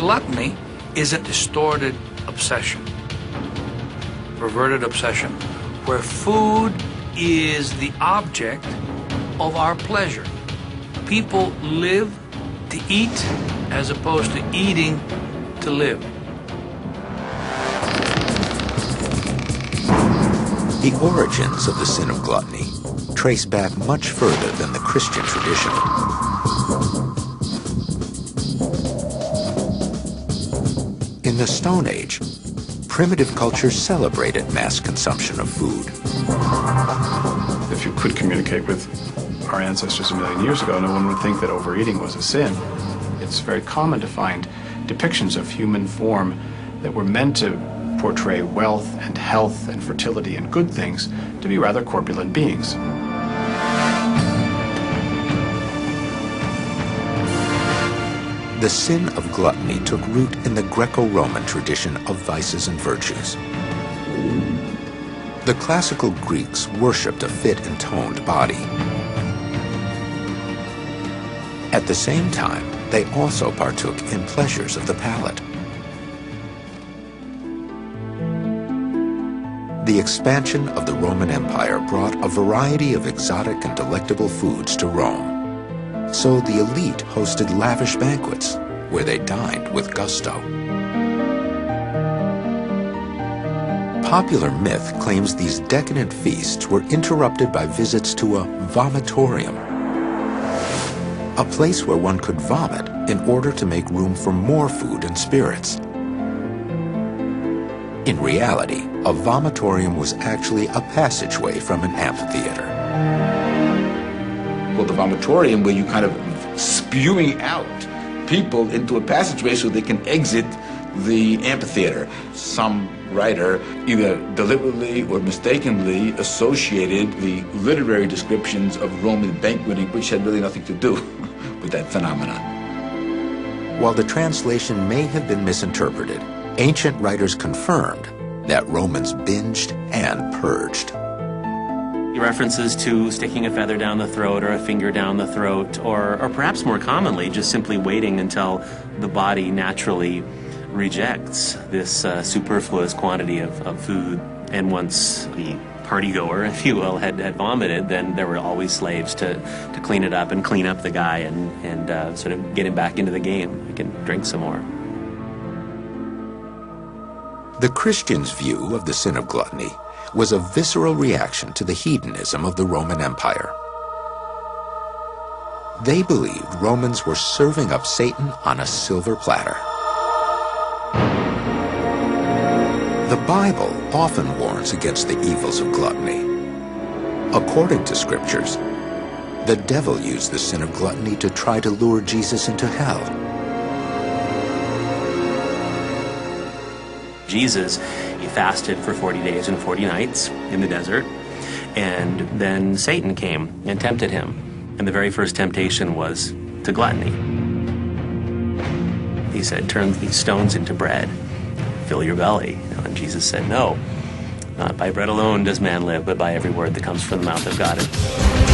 gluttony is a distorted obsession, perverted obsession, where food is the object of our pleasure. People live to eat as opposed to eating to live. The origins of the sin of gluttony trace back much further than the Christian tradition. In the Stone Age, primitive cultures celebrated mass consumption of food. If you could communicate with our ancestors a million years ago, no one would think that overeating was a sin. It's very common to find depictions of human form that were meant to portray wealth and health and fertility and good things to be rather corpulent beings. The sin of gluttony took root in the Greco-Roman tradition of vices and virtues. The classical Greeks worshipped a fit and toned body. At the same time, they also partook in pleasures of the palate. The expansion of the Roman Empire brought a variety of exotic and delectable foods to Rome. So the elite hosted lavish banquets where they dined with gusto. Popular myth claims these decadent feasts were interrupted by visits to a vomitorium, a place where one could vomit in order to make room for more food and spirits. In reality, a vomitorium was actually a passageway from an amphitheater. Well, the vomitorium, where you kind of spewing out people into a passageway so they can exit the amphitheater. Some writer either deliberately or mistakenly associated the literary descriptions of Roman banqueting, which had really nothing to do with that phenomenon. While the translation may have been misinterpreted, ancient writers confirmed that Romans binged and purged. References to sticking a feather down the throat or a finger down the throat, or perhaps more commonly, just simply waiting until the body naturally rejects this superfluous quantity of food. And once the partygoer, if you will, had vomited, then there were always slaves to clean it up and clean up the guy and sort of get him back into the game. We can drink some more. The Christians' view of the sin of gluttony was a visceral reaction to the hedonism of the Roman Empire. They believed Romans were serving up Satan on a silver platter. The Bible often warns against the evils of gluttony. According to scriptures, the devil used the sin of gluttony to try to lure Jesus into hell. Jesus, he fasted for 40 days and 40 nights in the desert, and then Satan came and tempted him. And the very first temptation was to gluttony. He said, turn these stones into bread, fill your belly. And Jesus said, no, not by bread alone does man live, but by every word that comes from the mouth of God.